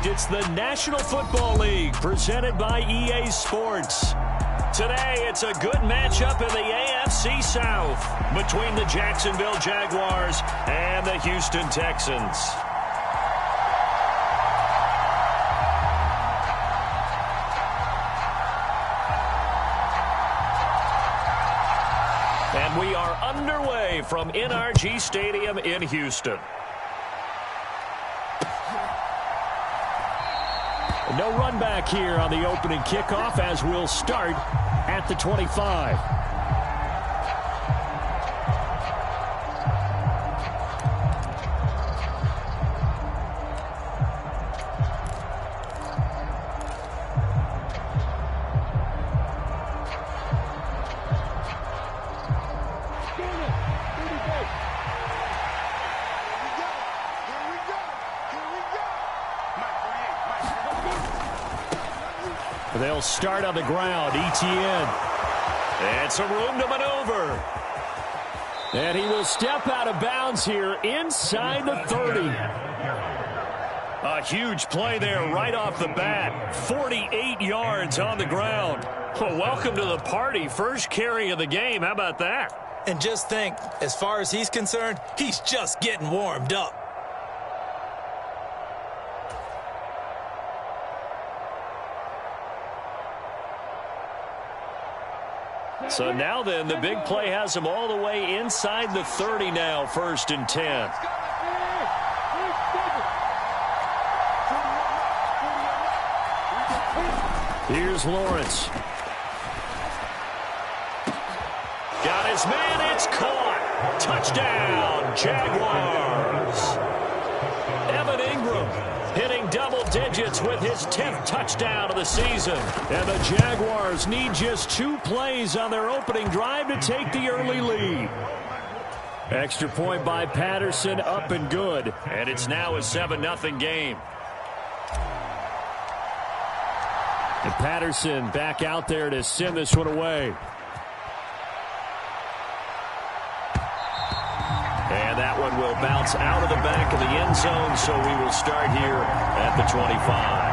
It's the National Football League presented by EA Sports. Today, it's a good matchup in the AFC South between the Jacksonville Jaguars and the Houston Texans. And we are underway from NRG Stadium in Houston. No run back here on the opening kickoff as we'll start at the 25. They'll start on the ground. Etienne. And some room to maneuver. And he will step out of bounds here inside the 30. A huge play there right off the bat. 48 yards on the ground. Well, welcome to the party. First carry of the game. How about that? And just think, as far as he's concerned, he's just getting warmed up. So now then, the big play has him all the way inside the 30 now, 1st and 10. Here's Lawrence. Got his man, it's caught. Touchdown, Jaguars. Evan Ingram hitting double digits with his 10th touchdown of the season. And the Jaguars need just 2 plays on their opening drive to take the early lead. Extra point by Patterson, up and good. And it's now a 7-0 game. And Patterson back out there to send this one away. And that one will bounce out of the back of the end zone, so we will start here at the 25.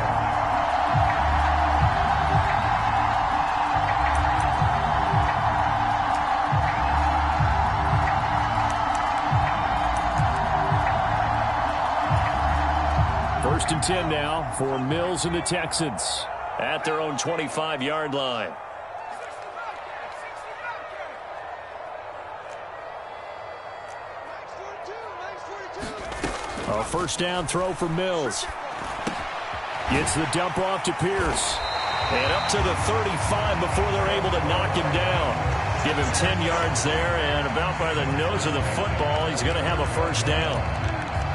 First and 10 now for Mills and the Texans at their own 25-yard line. A first down throw for Mills. Gets the dump off to Pierce. And up to the 35 before they're able to knock him down. Give him 10 yards there, and about by the nose of the football, he's going to have a first down.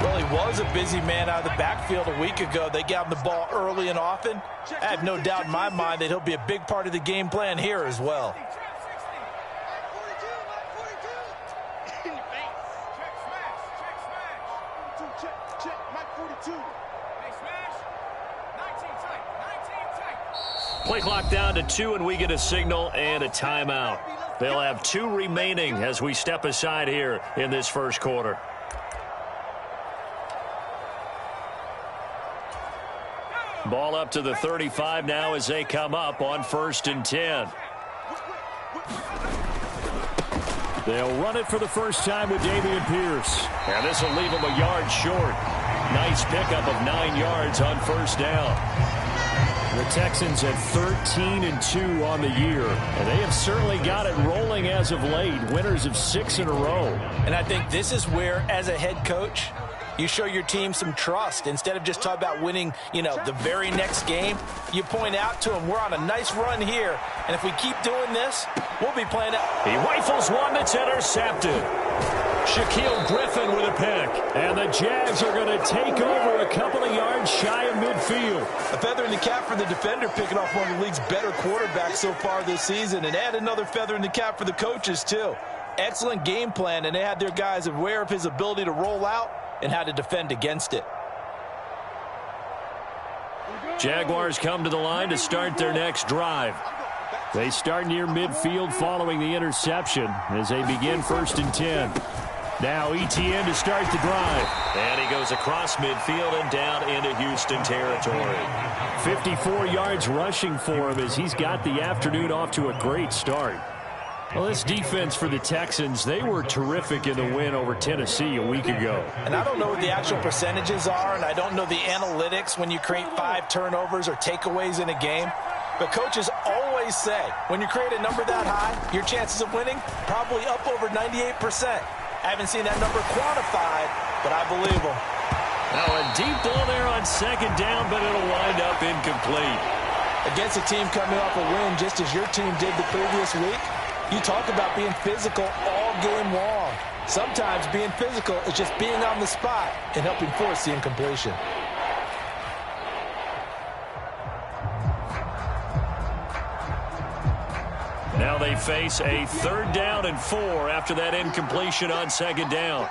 Well, he was a busy man out of the backfield a week ago. They got him the ball early and often. I have no doubt in my mind that he'll be a big part of the game plan here as well. Play clock down to 2, and we get a signal and a timeout. They'll have 2 remaining as we step aside here in this first quarter. Ball up to the 35 now as they come up on 1st and 10. They'll run it for the first time with Dameon Pierce. And this will leave them a yard short. Nice pickup of 9 yards on first down. The Texans at 13-2 on the year, and they have certainly got it rolling as of late, winners of 6 in a row. And I think this is where, as a head coach, you show your team some trust. Instead of just talking about winning, the very next game, you point out to them, we're on a nice run here, and if we keep doing this, we'll be playing out. He rifles one that's intercepted. Shaquille Griffin with a pick. And the Jags are going to take over a couple of yards shy of midfield. A feather in the cap for the defender, picking off one of the league's better quarterbacks so far this season. And add another feather in the cap for the coaches, too. Excellent game plan, and they had their guys aware of his ability to roll out and how to defend against it. Jaguars come to the line to start their next drive. They start near midfield following the interception as they begin 1st and 10. Now ETN to start the drive. And he goes across midfield and down into Houston territory. 54 yards rushing for him as he's got the afternoon off to a great start. Well, this defense for the Texans, they were terrific in the win over Tennessee a week ago. And I don't know what the actual percentages are, and I don't know the analytics when you create 5 turnovers or takeaways in a game. But coaches always say, when you create a number that high, your chances of winning probably up over 98%. I haven't seen that number quantified, but I believe them. Now a deep ball there on second down, but it'll wind up incomplete. Against a team coming off a win just as your team did the previous week, you talk about being physical all game long. Sometimes being physical is just being on the spot and helping force the incompletion. Now they face a 3rd down and 4 after that incompletion on second down.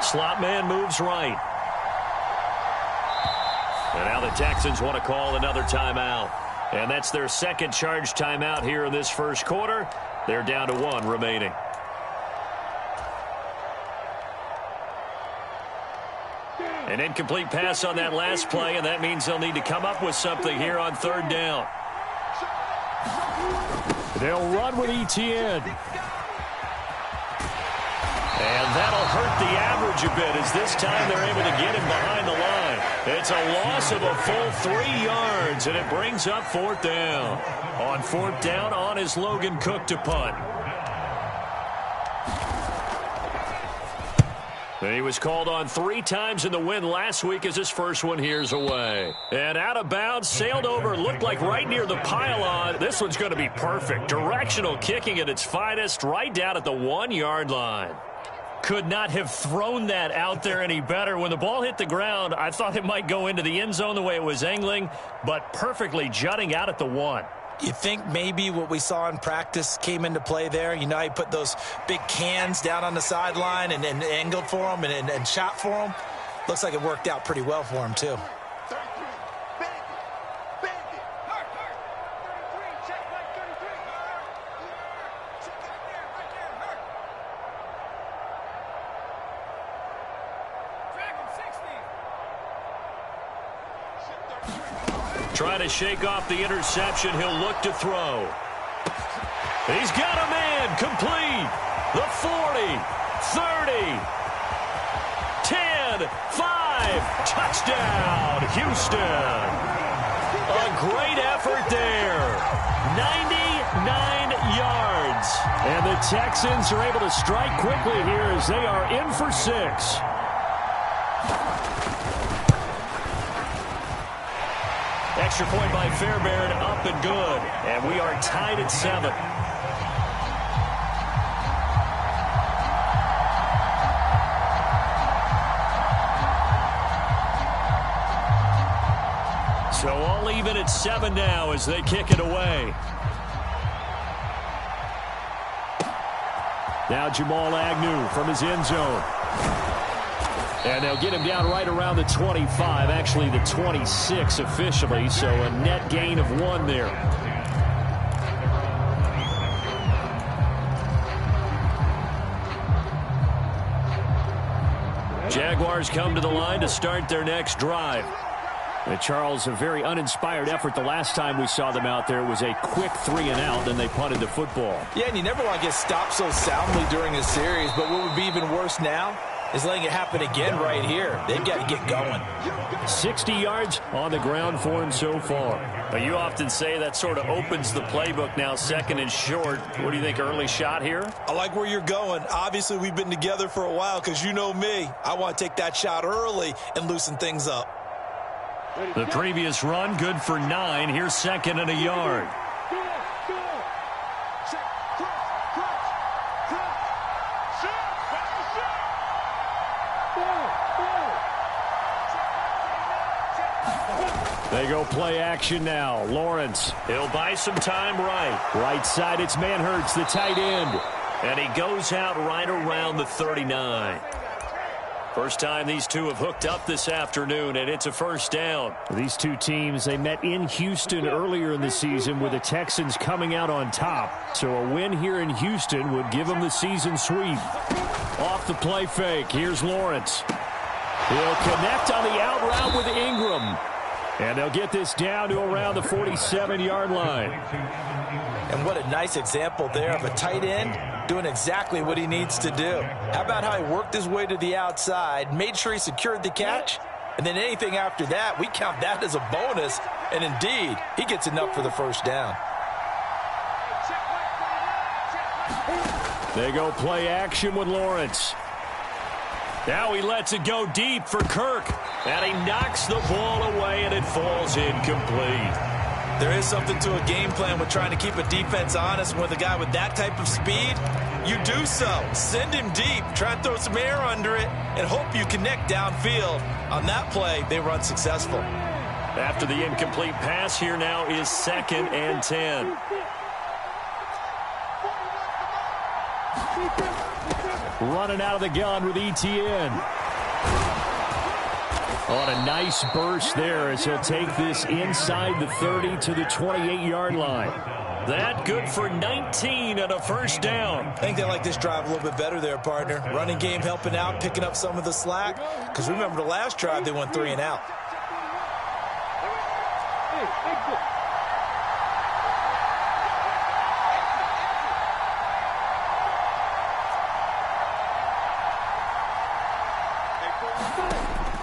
Slot man moves right. And now the Texans want to call another timeout. And that's their second charge timeout here in this first quarter. They're down to 1 remaining. An incomplete pass on that last play, and that means they'll need to come up with something here on 3rd down. They'll run with ETN. And that'll hurt the average a bit as this time they're able to get him behind the line. It's a loss of a full 3 yards, and it brings up 4th down. On 4th down, on is Logan Cook to punt. He was called on 3 times in the win last week as his first one here's away. And out of bounds, sailed over, looked like right near the pylon. This one's going to be perfect. Directional kicking at its finest, right down at the 1-yard line. Could not have thrown that out there any better. When the ball hit the ground, I thought it might go into the end zone the way it was angling, but perfectly jutting out at the 1. You think maybe what we saw in practice came into play there? You know, he put those big cans down on the sideline and angled for him and shot for him. Looks like it worked out pretty well for him, too. Trying to shake off the interception. He'll look to throw. He's got a man. Complete. The 40, 30, 10, 5. Touchdown, Houston. A great effort there. 99 yards. And the Texans are able to strike quickly here as they are in for 6. Extra point by Fairbairn, up and good. And we are tied at 7. So all even at 7 now as they kick it away. Now Jamal Agnew from his end zone. And they'll get him down right around the 25, actually the 26 officially, so a net gain of 1 there. Jaguars come to the line to start their next drive. And Charles, a very uninspired effort the last time we saw them out there. It was a quick 3-and-out, and they punted the football. Yeah, and you never want to get stopped so soundly during a series, but what would be even worse now is letting it happen again right here. They've got to get going. 60 yards on the ground for him so far. But you often say that sort of opens the playbook now, 2nd and short. What do you think, early shot here? I like where you're going. Obviously, we've been together for a while because you know me. I want to take that shot early and loosen things up. The previous run, good for 9. Here's 2nd and a yard. They go play action now. Lawrence, he'll buy some time right. Right side, it's Manhertz, the tight end. And he goes out right around the 39. First time these two have hooked up this afternoon, and it's a first down. These two teams, they met in Houston earlier in the season with the Texans coming out on top. So a win here in Houston would give them the season sweep. Off the play fake, here's Lawrence. He'll connect on the out route with Ingram. And they'll get this down to around the 47-yard line. And what a nice example there of a tight end doing exactly what he needs to do. How about how he worked his way to the outside, made sure he secured the catch, and then anything after that, we count that as a bonus. And indeed, he gets enough for the first down. They go play action with Lawrence. Now he lets it go deep for Kirk. And he knocks the ball away, and it falls incomplete. There is something to a game plan with trying to keep a defense honest. With a guy with that type of speed, you do so. Send him deep, try and throw some air under it, and hope you connect downfield. On that play, they run successful. After the incomplete pass, here now is 2nd and 10. Running out of the gun with ETN. On a nice burst there as he'll take this inside the 30 to the 28-yard line. That good for 19 and a first down. I think they like this drive a little bit better there, partner. Running game helping out, picking up some of the slack. Because remember the last drive, they went 3 and out.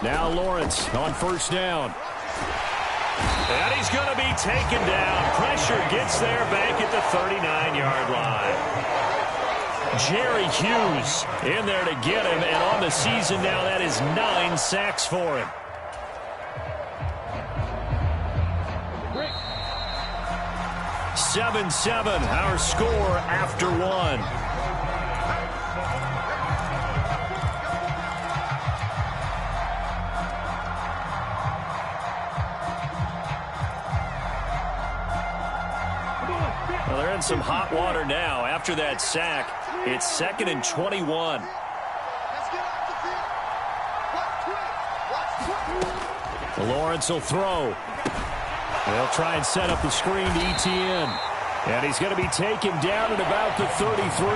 Now Lawrence on first down. And he's going to be taken down. Pressure gets there back at the 39-yard line. Jerry Hughes in there to get him. And on the season now, that is 9 sacks for him. "7-7, our score after 1. Well, they're in some hot water now. After that sack, it's 2nd and 21. Lawrence will throw. They'll try and set up the screen to ETN. And he's going to be taken down at about the 33.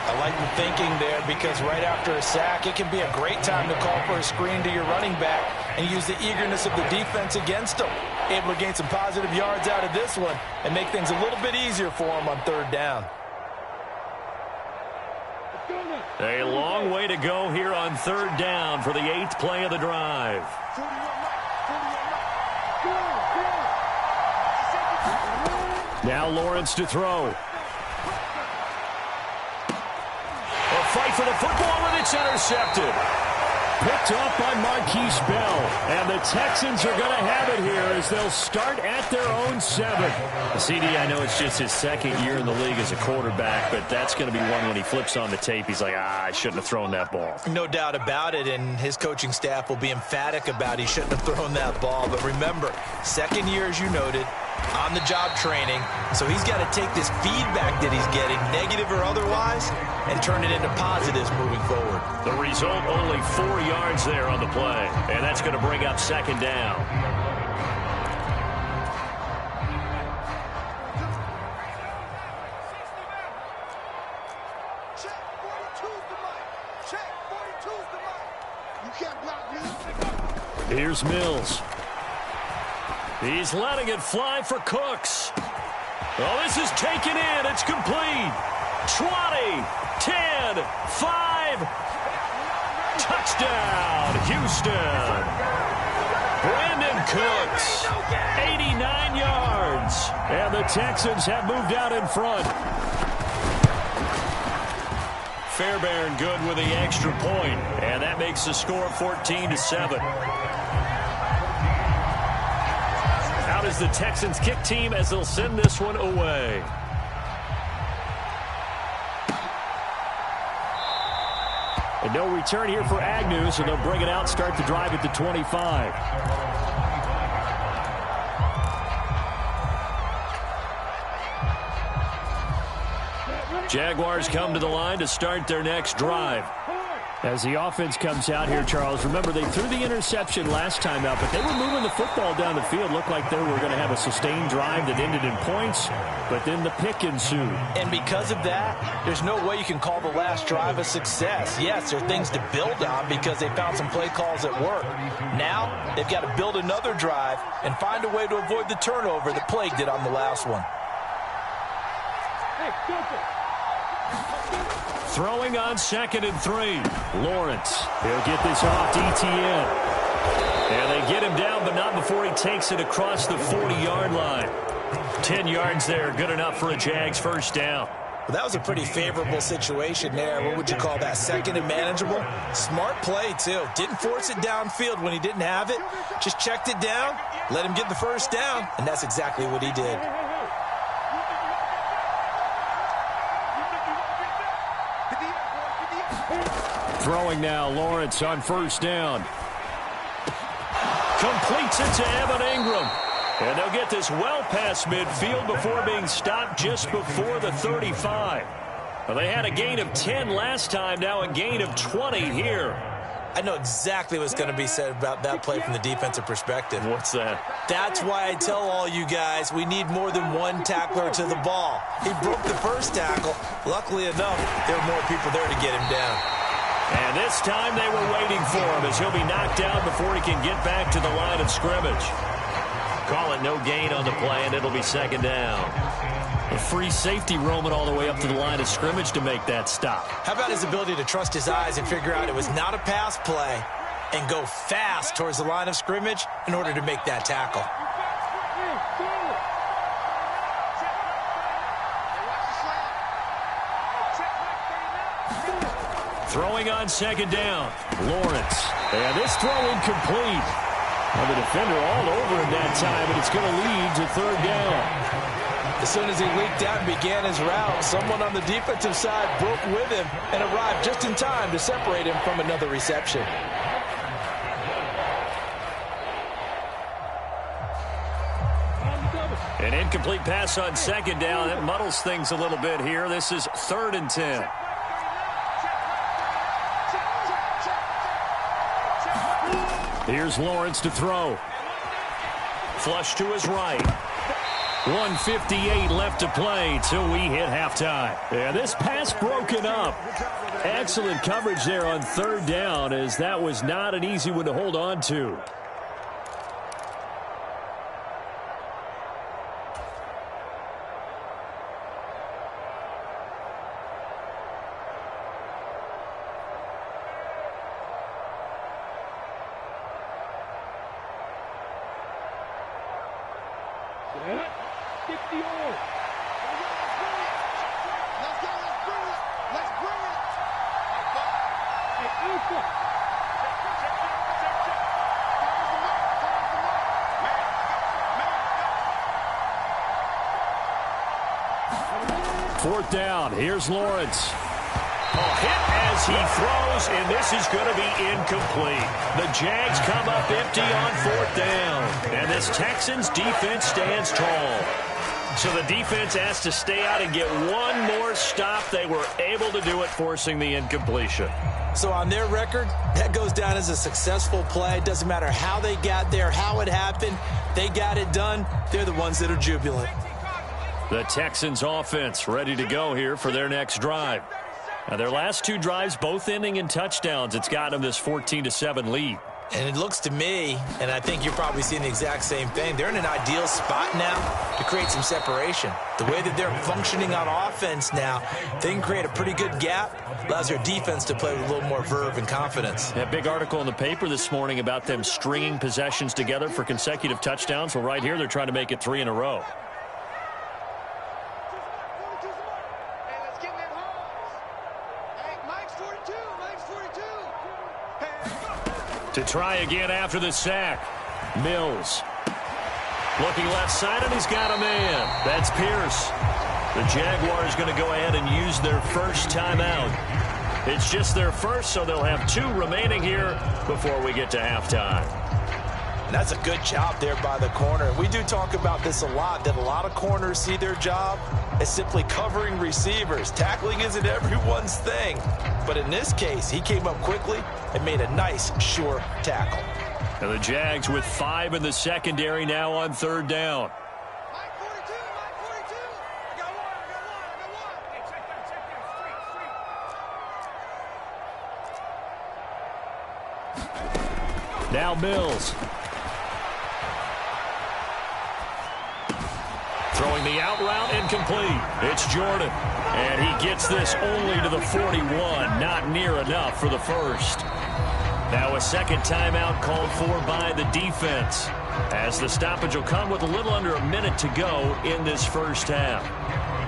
I like the thinking there because right after a sack, it can be a great time to call for a screen to your running back and use the eagerness of the defense against him. Able to gain some positive yards out of this one and make things a little bit easier for him on 3rd down. A long way to go here on 3rd down for the 8th play of the drive. Now Lawrence to throw. A fight for the football, and it's intercepted. Picked off by Marquise Bell. And the Texans are going to have it here as they'll start at their own 7. CD, I know it's just his 2nd year in the league as a quarterback, but that's going to be one when he flips on the tape. He's like, I shouldn't have thrown that ball. No doubt about it, and his coaching staff will be emphatic about he shouldn't have thrown that ball. But remember, 2nd year, as you noted, on-the-job training. So he's got to take this feedback that he's getting, negative or otherwise, and turn it into positives moving forward. The result, only 4 yards there on the play. And that's going to bring up 2nd down. Here's Mills. He's letting it fly for Cooks. Oh, this is taken in. It's complete. 20, 10, 5. Touchdown, Houston. Brandon Cooks, 89 yards. And the Texans have moved out in front. Fairbairn good with the extra point, and that makes the score 14-7. Out is the Texans kick team as they'll send this one away. And no return here for Agnew, so they'll bring it out, start the drive at the 25. Jaguars come to the line to start their next drive. As the offense comes out here, Charles, remember they threw the interception last time out, but they were moving the football down the field. Looked like they were going to have a sustained drive that ended in points, but then the pick ensued. And because of that, there's no way you can call the last drive a success. Yes, there are things to build on because they found some play calls that work. Now, they've got to build another drive and find a way to avoid the turnover that plagued it on the last one. Throwing on 2nd and 3. Lawrence. He'll get this off to Etienne. And they get him down, but not before he takes it across the 40-yard line. 10 yards there, good enough for a Jags first down. Well, that was a pretty favorable situation there. What would you call that? 2nd and manageable? Smart play, too. Didn't force it downfield when he didn't have it. Just checked it down, let him get the first down, and that's exactly what he did. Throwing now, Lawrence on first down. Completes it to Evan Ingram. And they'll get this well past midfield before being stopped just before the 35. Well, they had a gain of 10 last time, now a gain of 20 here. I know exactly what's going to be said about that play from the defensive perspective. What's that? That's why I tell all you guys we need more than one tackler to the ball. He broke the first tackle. Luckily enough, there were more people there to get him down. And this time they were waiting for him as he'll be knocked down before he can get back to the line of scrimmage. Call it no gain on the play, and it'll be 2nd down. A free safety roaming all the way up to the line of scrimmage to make that stop. How about his ability to trust his eyes and figure out it was not a pass play and go fast towards the line of scrimmage in order to make that tackle. Throwing on 2nd down, Lawrence. And this throw incomplete. And the defender all over him that time, and it's going to lead to 3rd down. As soon as he leaked out and began his route, someone on the defensive side broke with him and arrived just in time to separate him from another reception. An incomplete pass on 2nd down. That muddles things a little bit here. This is 3rd and 10. Here's Lawrence to throw. Flush to his right. 1:58 left to play till we hit halftime. Yeah, this pass broken up. Excellent coverage there on 3rd down, as that was not an easy one to hold on to. Fourth down. Here's Lawrence. A hit as he throws, and this is going to be incomplete. The Jags come up empty on 4th down, and this Texans defense stands tall. So the defense has to stay out and get one more stop. They were able to do it, forcing the incompletion. So on their record, that goes down as a successful play. Doesn't matter how they got there, how it happened. They got it done. They're the ones that are jubilant. The Texans offense ready to go here for their next drive. Now, their last 2 drives both ending in touchdowns. It's got them this 14-7 lead. And it looks to me, and I think you're probably seeing the exact same thing, they're in an ideal spot now to create some separation. The way that they're functioning on offense now, they can create a pretty good gap, allows their defense to play with a little more verve and confidence. A big article in the paper this morning about them stringing possessions together for consecutive touchdowns. Well, right here, they're trying to make it 3 in a row. To try again after the sack. Mills. Looking left side, and he's got a man. That's Pierce. The Jaguars going to go ahead and use their first timeout. It's just their first, so they'll have 2 remaining here before we get to halftime. And that's a good job there by the corner. We do talk about this a lot, that a lot of corners see their job as simply covering receivers. Tackling isn't everyone's thing. But in this case, he came up quickly and made a nice, sure tackle. And the Jags with 5 in the secondary now on 3rd down. Now Mills. Throwing the out route incomplete. It's Jordan. And he gets this only to the 41. Not near enough for the first. Now a second timeout called for by the defense, as the stoppage will come with a little under a minute to go in this first half.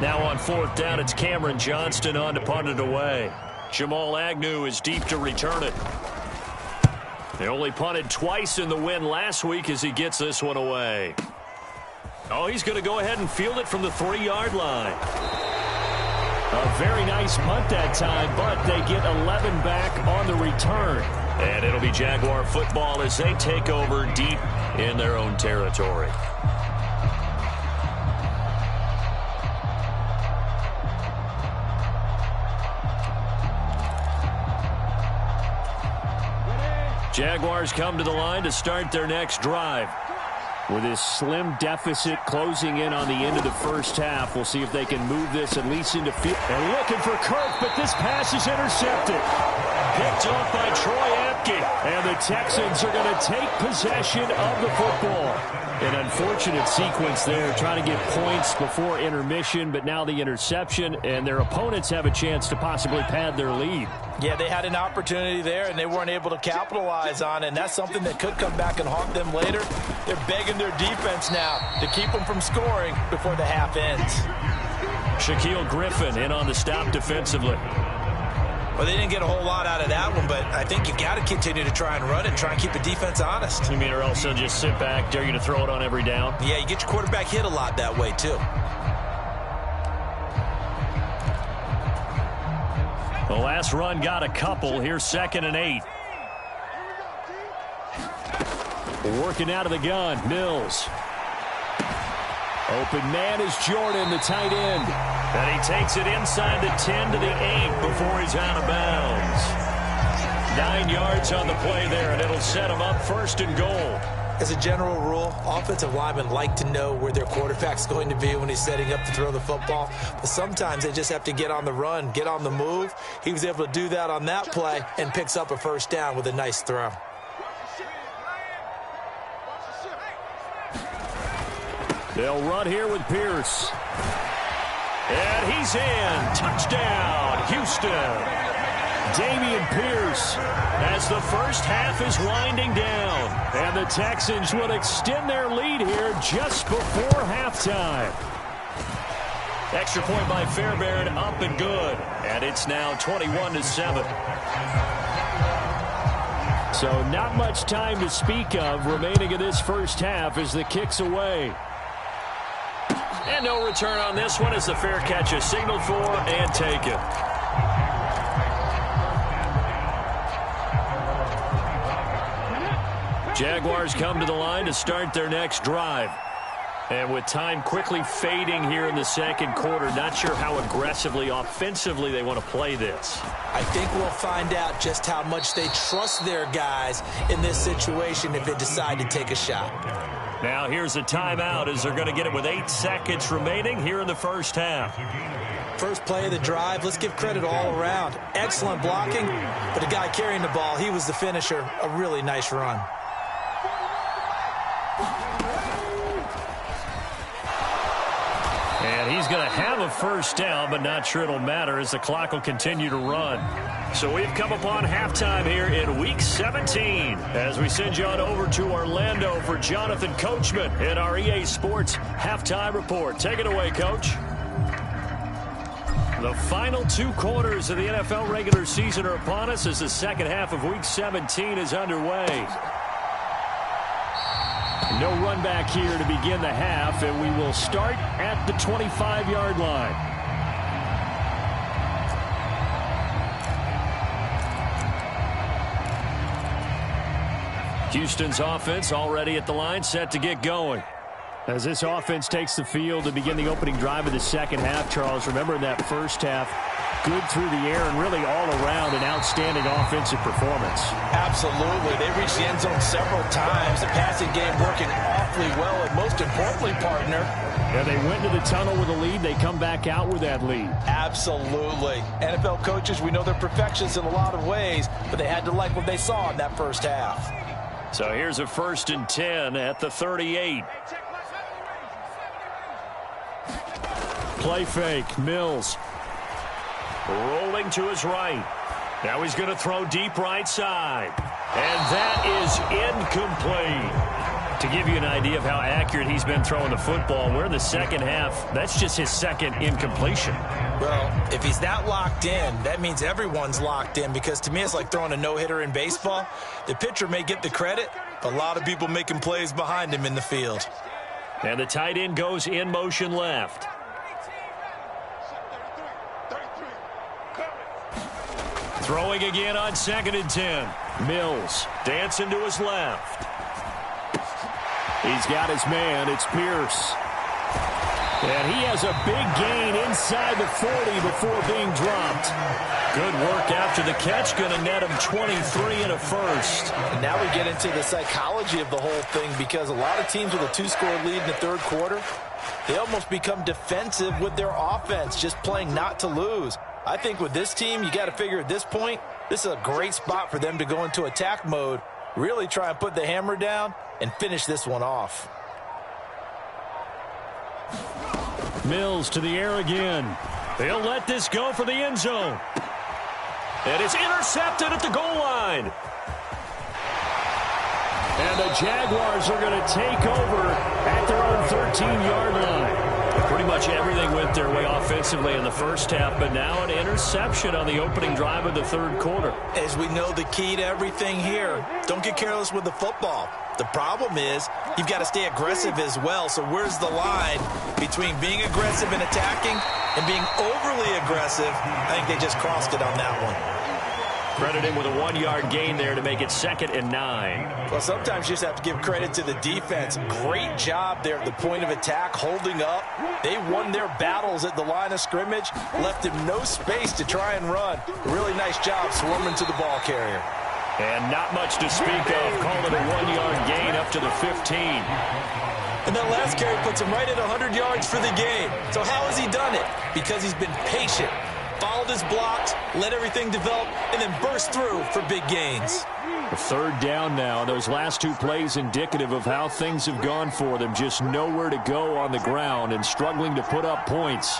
Now on 4th down, it's Cameron Johnston on to punt it away. Jamal Agnew is deep to return it. They only punted twice in the win last week as he gets this one away. Oh, he's going to go ahead and field it from the 3-yard line. A very nice punt that time, but they get 11 back on the return. And it'll be Jaguar football as they take over deep in their own territory. Jaguars come to the line to start their next drive. With this slim deficit closing in on the end of the first half, we'll see if they can move this at least into field. They're looking for Kirk, but this pass is intercepted. Picked off by Troy Apke. And the Texans are going to take possession of the football. An unfortunate sequence there, trying to get points before intermission, but now the interception, and their opponents have a chance to possibly pad their lead. Yeah, they had an opportunity there, and they weren't able to capitalize on it, and that's something that could come back and haunt them later. They're begging their defense now to keep them from scoring before the half ends. Shaquille Griffin in on the stop defensively. Well, they didn't get a whole lot out of that one, but I think you got to continue to try and run it and try and keep the defense honest. You mean or else they'll just sit back, dare you to throw it on every down? Yeah, you get your quarterback hit a lot that way, too. The last run got a couple. Here's 2nd and 8. Working out of the gun, Mills. Open man is Jordan, the tight end. And he takes it inside the 10 to the 8 before he's out of bounds. 9 yards on the play there, and it'll set him up 1st and goal. As a general rule, offensive linemen like to know where their quarterback's going to be when he's setting up to throw the football. But sometimes they just have to get on the run, get on the move. He was able to do that on that play and picks up a 1st down with a nice throw. They'll run here with Pierce. And he's in. Touchdown, Houston. Dameon Pierce as the first half is winding down. And the Texans will extend their lead here just before halftime. Extra point by Fairbairn, up and good. And it's now 21-7. So not much time to speak of remaining in this first half as the kick's away. And no return on this one as the fair catch is signaled for and taken. Jaguars come to the line to start their next drive. And with time quickly fading here in the second quarter, not sure how aggressively, offensively they want to play this. I think we'll find out just how much they trust their guys in this situation if they decide to take a shot. Now here's a timeout as they're going to get it with 8 seconds remaining here in the first half. First play of the drive, let's give credit all around. Excellent blocking, but the guy carrying the ball, he was the finisher. A really nice run. And he's going to have a 1st down, but not sure it'll matter as the clock will continue to run. So we've come upon halftime here in Week 17 as we send you on over to Orlando for Jonathan Coachman in our EA Sports Halftime Report. Take it away, Coach. The final 2 quarters of the NFL regular season are upon us as the second half of Week 17 is underway. No run back here to begin the half, and we will start at the 25-yard line. Houston's offense already at the line, set to get going. As this offense takes the field to begin the opening drive of the second half, Charles, remember in that first half, good through the air and really all around an outstanding offensive performance. Absolutely. They reached the end zone several times. The passing game working awfully well, and most importantly, partner, yeah, they went to the tunnel with a lead. They come back out with that lead. Absolutely. NFL coaches, we know they're perfectionists in a lot of ways, but they had to like what they saw in that first half. So here's a 1st and 10 at the 38. Play fake. Mills. Rolling to his right. Now he's going to throw deep right side. And that is incomplete. To give you an idea of how accurate he's been throwing the football, we're in the second half. That's just his second incompletion. Well, if he's not locked in, that means everyone's locked in, because to me it's like throwing a no-hitter in baseball. The pitcher may get the credit, but a lot of people making plays behind him in the field. And the tight end goes in motion left. Throwing again on 2nd and 10. Mills dancing to his left. He's got his man. It's Pierce. And he has a big gain inside the 40 before being dropped. Good work after the catch. Going to net him 23 and a first. And now we get into the psychology of the whole thing, because a lot of teams with a 2-score lead in the third quarter, they almost become defensive with their offense, just playing not to lose. I think with this team, you got to figure at this point, this is a great spot for them to go into attack mode, really try and put the hammer down and finish this one off. Mills to the air again. They'll let this go for the end zone. And it's intercepted at the goal line. And the Jaguars are going to take over at their own 13-yard line. Pretty much everything went their way offensively in the first half, but now an interception on the opening drive of the third quarter. As we know, the key to everything here, don't get careless with the football. The problem is you've got to stay aggressive as well. So where's the line between being aggressive and attacking and being overly aggressive? I think they just crossed it on that one. Credited with a 1-yard gain there to make it 2nd and 9. Well, sometimes you just have to give credit to the defense. Great job there at the point of attack, holding up. They won their battles at the line of scrimmage, left him no space to try and run. Really nice job swarming to the ball carrier. And not much to speak of. Call it a 1-yard gain up to the 15. And that last carry puts him right at 100 yards for the game. So how has he done it? Because he's been patient, followed his blocks, let everything develop, and then burst through for big gains. A 3rd down now. Those last 2 plays indicative of how things have gone for them. Just nowhere to go on the ground and struggling to put up points.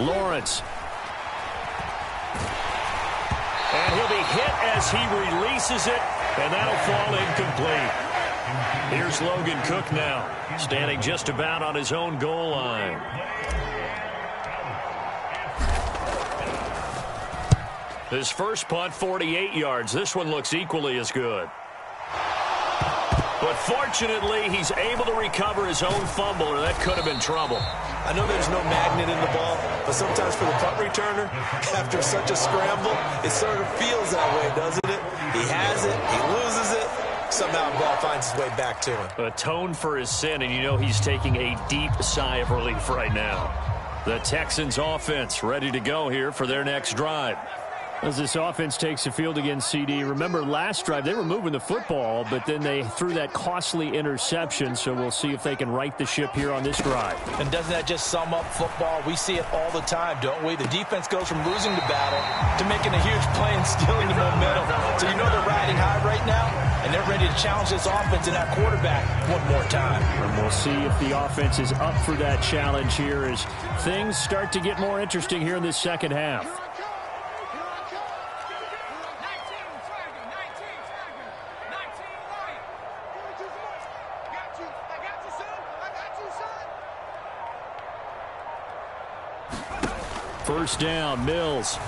Lawrence. And he'll be hit as he releases it, and that'll fall incomplete. Here's Logan Cook now, standing just about on his own goal line. His first punt, 48 yards. This one looks equally as good. But fortunately, he's able to recover his own fumble, or that could have been trouble. I know there's no magnet in the ball, but sometimes for the punt returner, after such a scramble, it sort of feels that way, doesn't it? He has it, he loses it, somehow the ball finds its way back to him. Atone for his sin, and you know he's taking a deep sigh of relief right now. The Texans offense ready to go here for their next drive. As this offense takes the field against CD, remember last drive they were moving the football, but then they threw that costly interception, so we'll see if they can right the ship here on this drive. And doesn't that just sum up football? We see it all the time, don't we? The defense goes from losing the battle to making a huge play and stealing the momentum. So you know they're riding high right now, and they're ready to challenge this offense and that quarterback one more time. And we'll see if the offense is up for that challenge here as things start to get more interesting here in this second half. First down, Mills.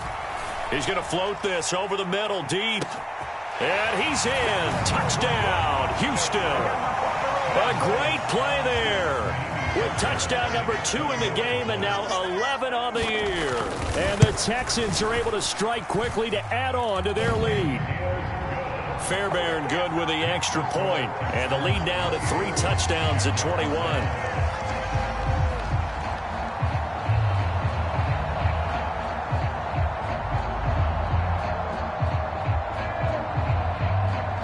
He's going to float this over the middle, deep. And he's in. Touchdown, Houston. A great play there. with touchdown number 2 in the game and now 11 on the year. And the Texans are able to strike quickly to add on to their lead. Fairbairn good with the extra point, and the lead now to 3 touchdowns at 21.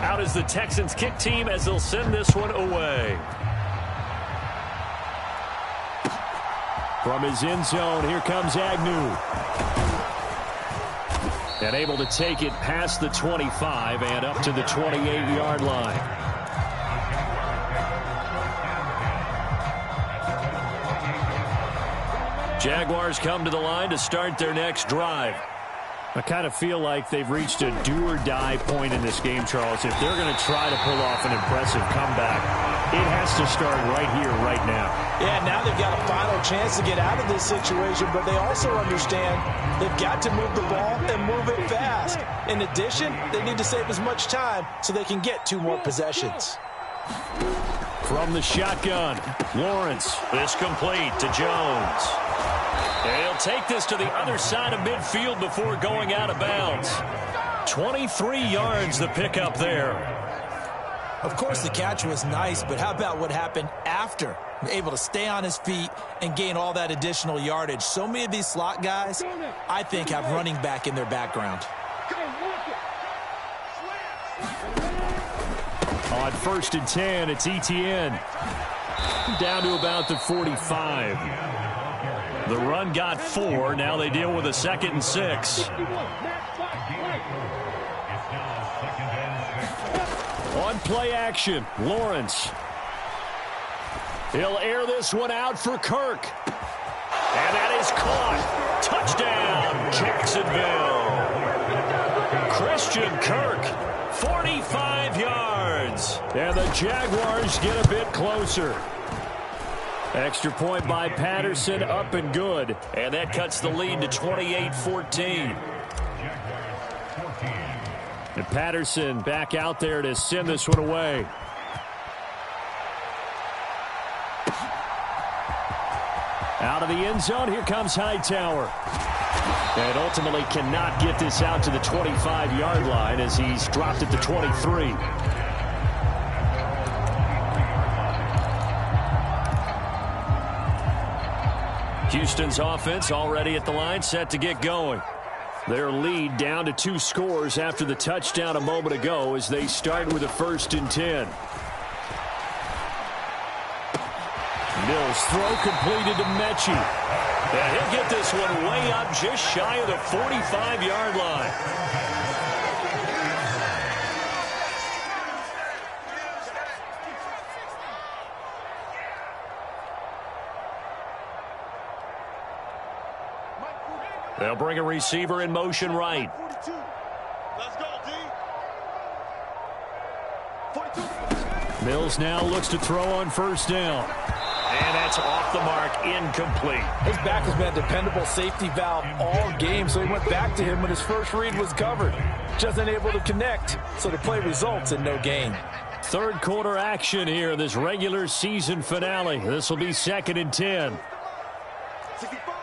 Out is the Texans kick team as they'll send this one away. From his end zone, here comes Agnew. And able to take it past the 25 and up to the 28-yard line. Jaguars come to the line to start their next drive. I kind of feel like they've reached a do-or-die point in this game, Charles. If they're going to try to pull off an impressive comeback, it has to start right here, right now. Yeah, now they've got a final chance to get out of this situation, but they also understand they've got to move the ball and move it fast. In addition, they need to save as much time so they can get 2 more possessions. From the shotgun, Lawrence. This complete to Jones. And he'll take this to the other side of midfield before going out of bounds. 23 yards the pickup there. Of course, the catch was nice, but how about what happened after? Able to stay on his feet and gain all that additional yardage. So many of these slot guys, I think, have running back in their background. On 1st and 10, it's Etienne. Down to about the 45. The run got 4. Now they deal with a 2nd and 6. On play action, Lawrence. He'll air this one out for Kirk. And that is caught. Touchdown, Jacksonville. Christian Kirk, 45 yards. And the Jaguars get a bit closer. Extra point by Patterson, up and good. And that cuts the lead to 28-14. And Patterson back out there to send this one away. Out of the end zone, here comes Hightower. And ultimately cannot get this out to the 25-yard line as he's dropped at the 23. Houston's offense already at the line, set to get going. Their lead down to 2 scores after the touchdown a moment ago as they start with a 1st and 10. Mills throw completed to Mechie. And he'll get this one way up just shy of the 45-yard line. They'll bring a receiver in motion right. Let's go, D. Mills now looks to throw on 1st down. And that's off the mark, incomplete. His back has been a dependable safety valve all game, so he went back to him when his first read was covered. Just unable to connect, so the play results in no gain. 3rd quarter action here, this regular season finale. This will be 2nd and 10. 65.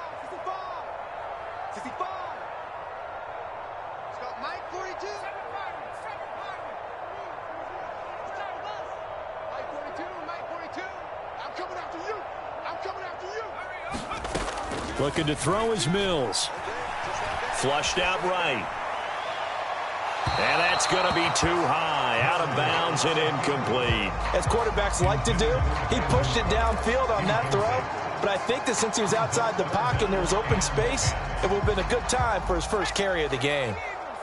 Let's go, Mike 42. Mike 42. I'm coming after you. I'm coming after you. Looking to throw is Mills. Flushed out right. And that's going to be too high. Out of bounds and incomplete. As quarterbacks like to do, he pushed it downfield on that throw. But I think that since he was outside the pocket and there was open space, it would have been a good time for his first carry of the game.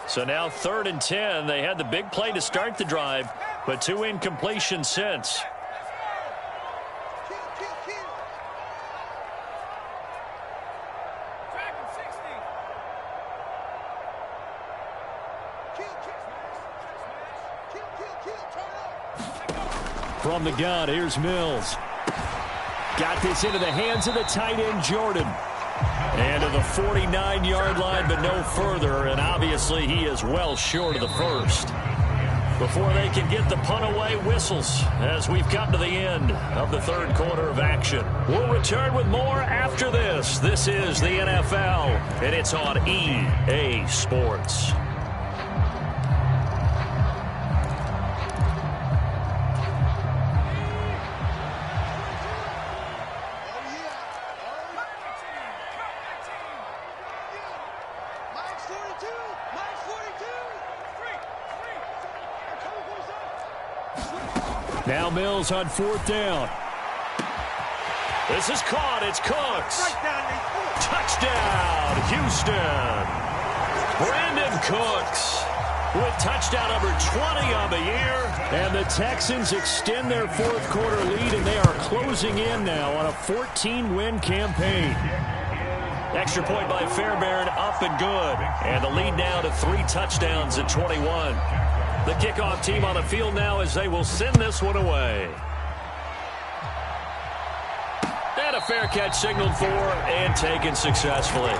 So now 3rd and 10. They had the big play to start the drive, but 2 incompletions since. From the gun, here's Mills. Got this into the hands of the tight end, Jordan. And to the 49-yard line, but no further. And obviously, he is well short of the 1st. before they can get the punt away whistles as we've come to the end of the third quarter of action. We'll return with more after this. This is the NFL, and it's on EA Sports. Now Mills on fourth down. This is caught. It's Cooks. Touchdown, Houston. Brandon Cooks with touchdown number 20 on the year. And the Texans extend their fourth quarter lead, and they are closing in now on a 14-win campaign. Extra point by Fairbairn, up and good. And the lead now to 3 touchdowns at 21. The kickoff team on the field now as they will send this one away. And a fair catch signaled for and taken successfully.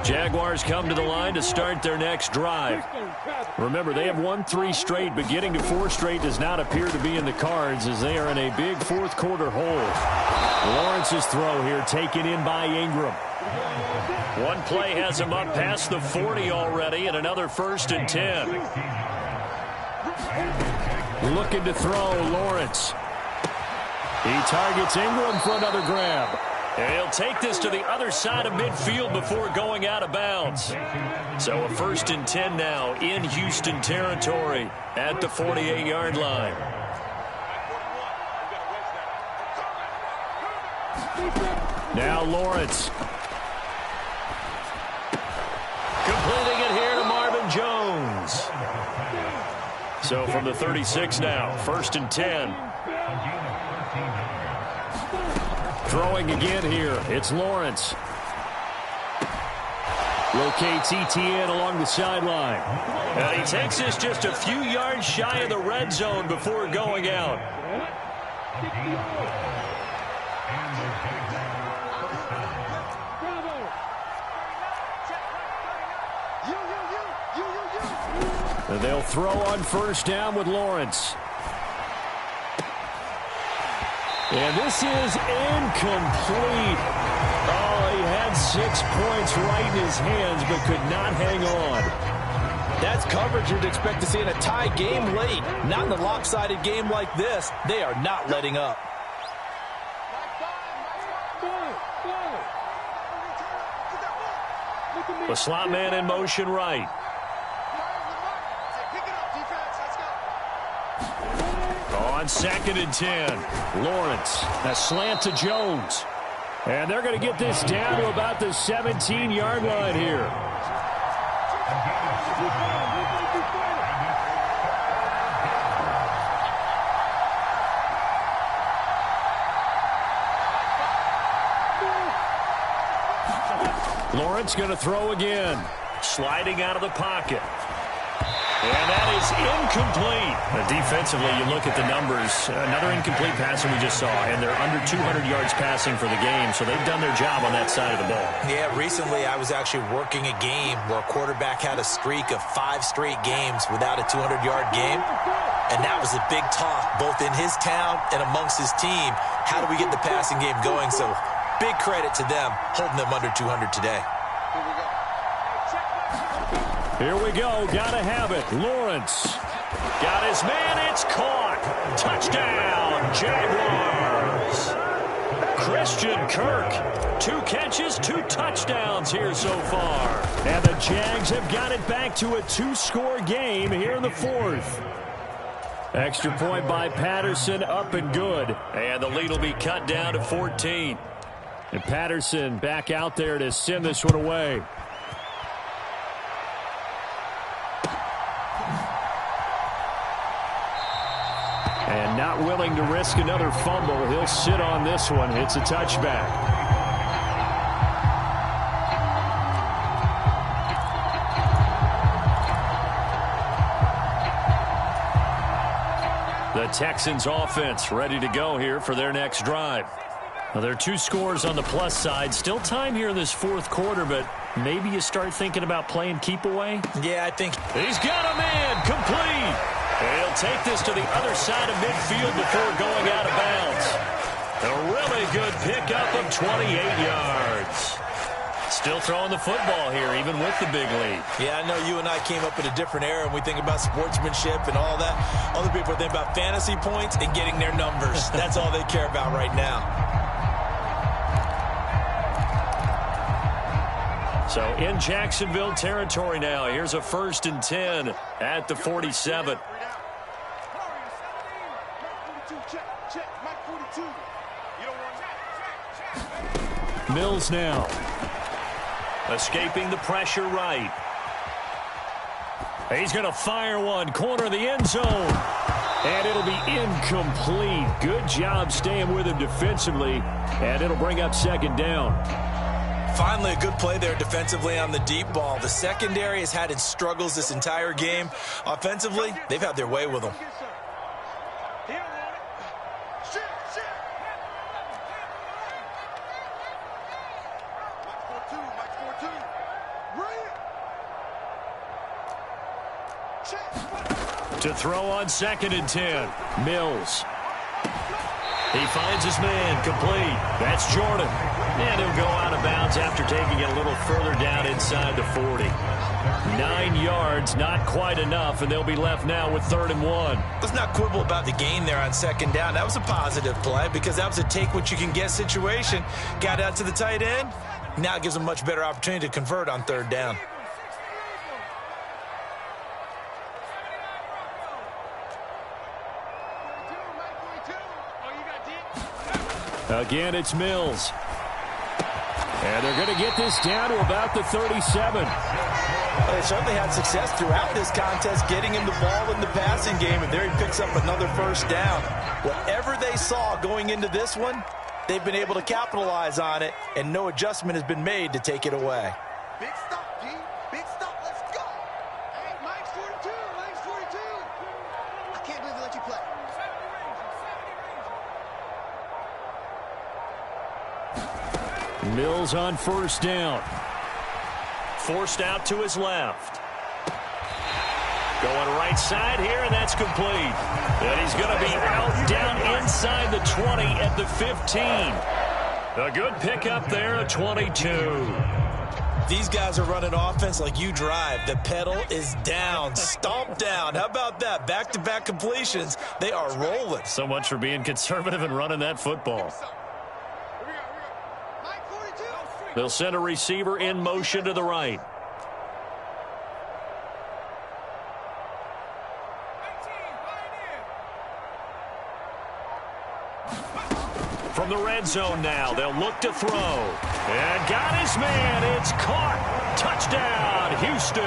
Jaguars come to the line to start their next drive. Remember, they have won 3 straight, but getting to 4 straight does not appear to be in the cards as they are in a big fourth quarter hole. Lawrence's throw here taken in by Ingram. One play has him up past the 40 already, and another 1st and 10. Looking to throw, Lawrence. He targets Ingram for another grab. And he'll take this to the other side of midfield before going out of bounds. So a 1st and 10 now in Houston territory at the 48-yard line. Now Lawrence. Completing it here to Marvin Jones. So from the 36 now, 1st and 10. Throwing again here. It's Lawrence. Locates ETN along the sideline. And he takes this just a few yards shy of the red zone before going out. And they'll throw on 1st down with Lawrence. And this is incomplete. Oh, he had 6 points right in his hands, but could not hang on. That's coverage you'd expect to see in a tie game late. Not in a lopsided game like this. They are not letting up. The slot man in motion right. On 2nd and 10. Lawrence, a slant to Jones. And they're going to get this down to about the 17-yard line here. Lawrence going to throw again. Sliding out of the pocket. And that is incomplete. Defensively, you look at the numbers. Another incomplete passer we just saw, and they're under 200 yards passing for the game, so they've done their job on that side of the ball. Yeah, recently I was actually working a game where a quarterback had a streak of 5 straight games without a 200-yard game, and that was a big talk both in his town and amongst his team. How do we get the passing game going? So big credit to them holding them under 200 today. Here we go. Gotta have it. Lawrence. Got his man. It's caught. Touchdown, Jaguars. Christian Kirk. 2 catches, 2 touchdowns here so far. And the Jags have got it back to a 2-score game here in the 4th. Extra point by Patterson, up and good. And the lead will be cut down to 14. And Patterson back out there to send this one away. And not willing to risk another fumble. He'll sit on this one. It's a touchback. The Texans offense ready to go here for their next drive. Well, there are two scores on the plus side. Still time here in this fourth quarter, but maybe you start thinking about playing keep away? Yeah, I think. He's got a man complete. He'll take this to the other side of midfield before going out of bounds. A really good pickup of 28 yards. Still throwing the football here, even with the big lead. Yeah, I know you and I came up in a different era, and we think about sportsmanship and all that. Other people think about fantasy points and getting their numbers. That's all they care about right now. So in Jacksonville territory now. Here's a 1st and 10 at the 47. Mills now. Escaping the pressure right. He's going to fire one. Corner of the end zone. And it'll be incomplete. Good job staying with him defensively. And it'll bring up 2nd down. Finally, a good play there defensively on the deep ball. The secondary has had its struggles this entire game. Offensively, they've had their way with them. To throw on 2nd and 10. Mills. He finds his man complete. That's Jordan. And he'll go out of bounds after taking it a little further down inside the 40. 9 yards, not quite enough, and they'll be left now with 3rd and 1. Let's not quibble about the gain there on 2nd down. That was a positive play because that was a take-what-you-can-get situation. Got out to the tight end. Now it gives them a much better opportunity to convert on 3rd down. Again, it's Mills. And they're going to get this down to about the 37. They certainly had success throughout this contest getting him the ball in the passing game, and there he picks up another 1st down. Whatever they saw going into this one, they've been able to capitalize on it, and no adjustment has been made to take it away. Big stop, D. Big stop. Let's go. Hey, Mike's 42. Mike's 42. I can't believe they let you play. Mills on 1st down. Forced out to his left. Going right side here, and that's complete. And he's going to be out down inside the 20 at the 15. A good pickup there, a 22. These guys are running offense like you drive. The pedal is down, stomped down. How about that? Back-to-back completions. They are rolling. So much for being conservative and running that football. They'll send a receiver in motion to the right. From the red zone now, they'll look to throw. And got his man. It's caught. Touchdown, Houston.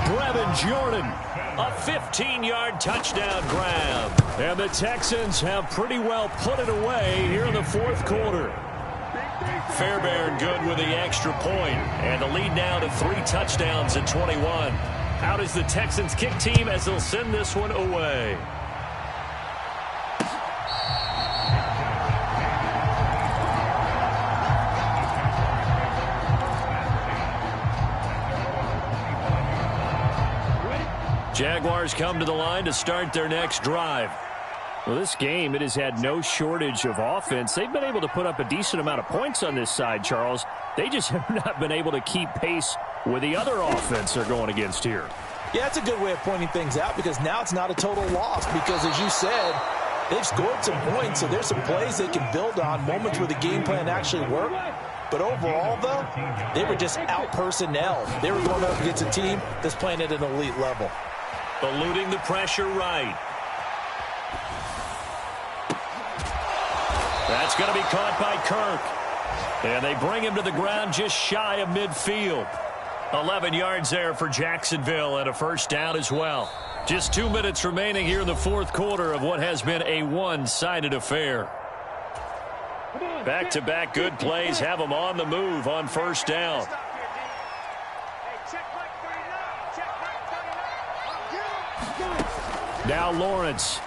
Brevin Jordan, a 15-yard touchdown grab. And the Texans have pretty well put it away here in the fourth quarter. Fairbairn good with the extra point, and the lead now to 3 touchdowns at 21. Out is the Texans kick team as they'll send this one away. Jaguars come to the line to start their next drive. Well, this game, it has had no shortage of offense. They've been able to put up a decent amount of points on this side, Charles. They just have not been able to keep pace with the other offense they're going against here. Yeah, that's a good way of pointing things out because now it's not a total loss because, as you said, they've scored some points, so there's some plays they can build on, moments where the game plan actually worked. But overall, though, they were just out-personnelled. They were going up against a team that's playing at an elite level. Eluding the pressure right. That's going to be caught by Kirk. And they bring him to the ground just shy of midfield. 11 yards there for Jacksonville and a first down as well. Just 2 minutes remaining here in the fourth quarter of what has been a one-sided affair. Back-to-back good plays have them on the move on first down. Now Lawrence.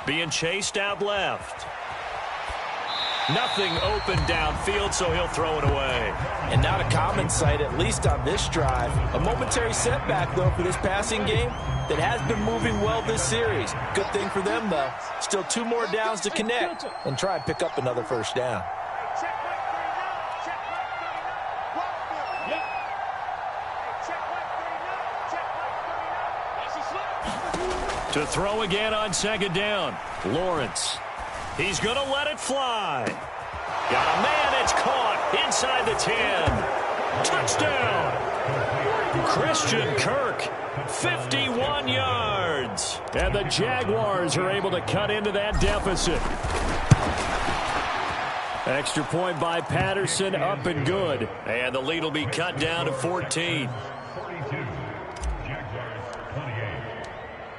being chased out left. Nothing open downfield, so he'll throw it away. And not a common sight, at least on this drive. A momentary setback, though, for this passing game that has been moving well this series. Good thing for them, though. Still 2 more downs to connect and try and pick up another first down. To throw again on 2nd down. Lawrence. He's going to let it fly. Got a man. It's caught inside the 10. Touchdown. Christian Kirk, 51 yards. And the Jaguars are able to cut into that deficit. Extra point by Patterson, up and good. And the lead will be cut down to 14.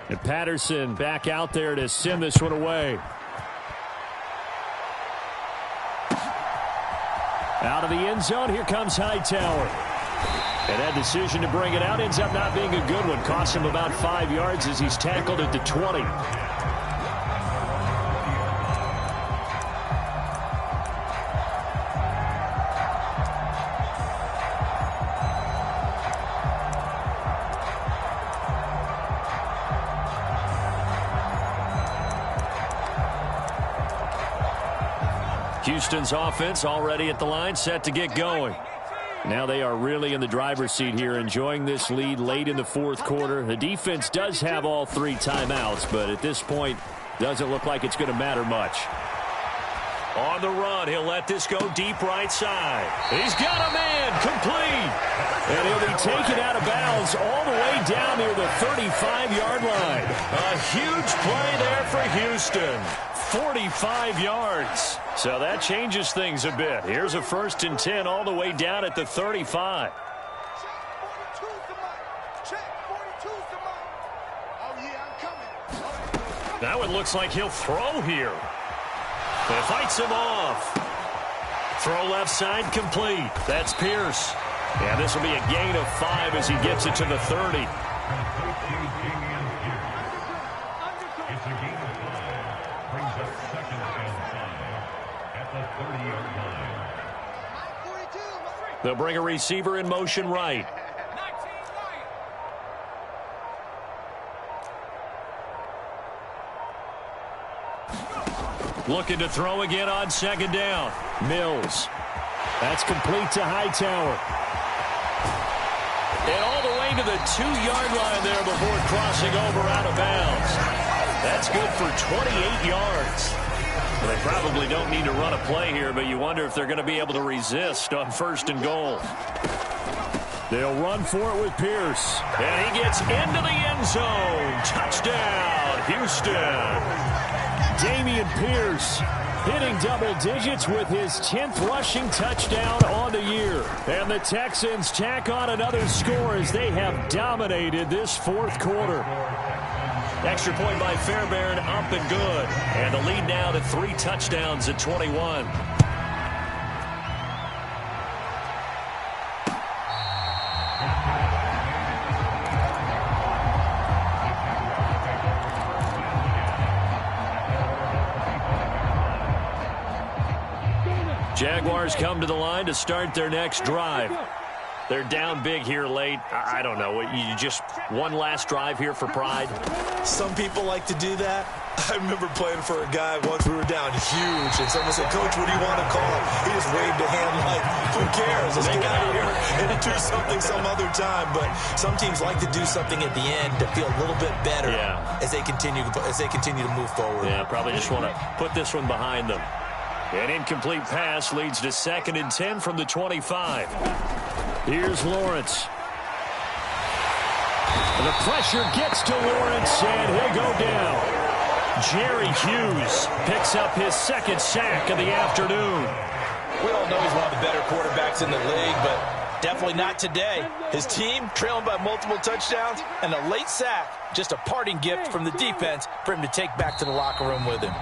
And Patterson back out there to send this one away. Out of the end zone, here comes Hightower. And that decision to bring it out ends up not being a good one. Costs him about 5 yards as he's tackled at the 20. Houston's offense already at the line, set to get going. Now they are really in the driver's seat here, enjoying this lead late in the 4th quarter. The defense does have all 3 timeouts, but at this point, doesn't look like it's going to matter much. On the run, he'll let this go deep right side. He's got a man, complete. And he'll be taken out of bounds all the way down near the 35-yard line. A huge play there for Houston. 45 yards. So that changes things a bit. Here's a 1st and 10 all the way down at the 35. Now it looks like he'll throw here. It fights him off. Throw left side complete. That's Pierce. And this will be a gain of 5 as he gets it to the 30. They'll bring a receiver in motion right. Looking to throw again on 2nd down. Mills. That's complete to Hightower. And all the way to the 2-yard line there before crossing over out of bounds. That's good for 28 yards. Well, they probably don't need to run a play here, but you wonder if they're going to be able to resist on 1st and goal. They'll run for it with Pierce. And he gets into the end zone. Touchdown, Houston. Dameon Pierce hitting double digits with his 10th rushing touchdown on the year. And the Texans tack on another score as they have dominated this 4th quarter. Extra point by Fairbairn, up and good. And the lead now to 3 touchdowns at 21. Jaguars come to the line to start their next drive. They're down big here late. I don't know. You just one last drive here for pride? Some people like to do that. I remember playing for a guy once. We were down huge, and someone said, "Coach, what do you want to call?" He just waved a hand like, "Who cares? Let's get out of here and do something some other time." But some teams like to do something at the end to feel a little bit better as they continue to move forward. Yeah, probably just want to put this one behind them. An incomplete pass leads to 2nd and 10 from the 25. Here's Lawrence. And the pressure gets to Lawrence, and he'll go down. Jerry Hughes picks up his 2nd sack of the afternoon. We all know he's one of the better quarterbacks in the league, but definitely not today. His team trailing by multiple touchdowns, and a late sack, just a parting gift from the defense for him to take back to the locker room with him.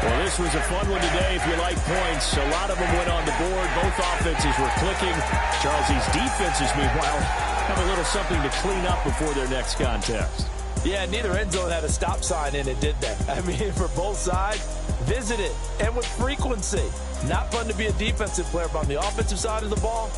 Well, this was a fun one today if you like points. A lot of them went on the board. Both offenses were clicking. Charles, these defenses, meanwhile, have a little something to clean up before their next contest. Yeah, neither end zone had a stop sign in it, did they? I mean, for both sides, visit it, and with frequency. Not fun to be a defensive player, but on the offensive side of the ball,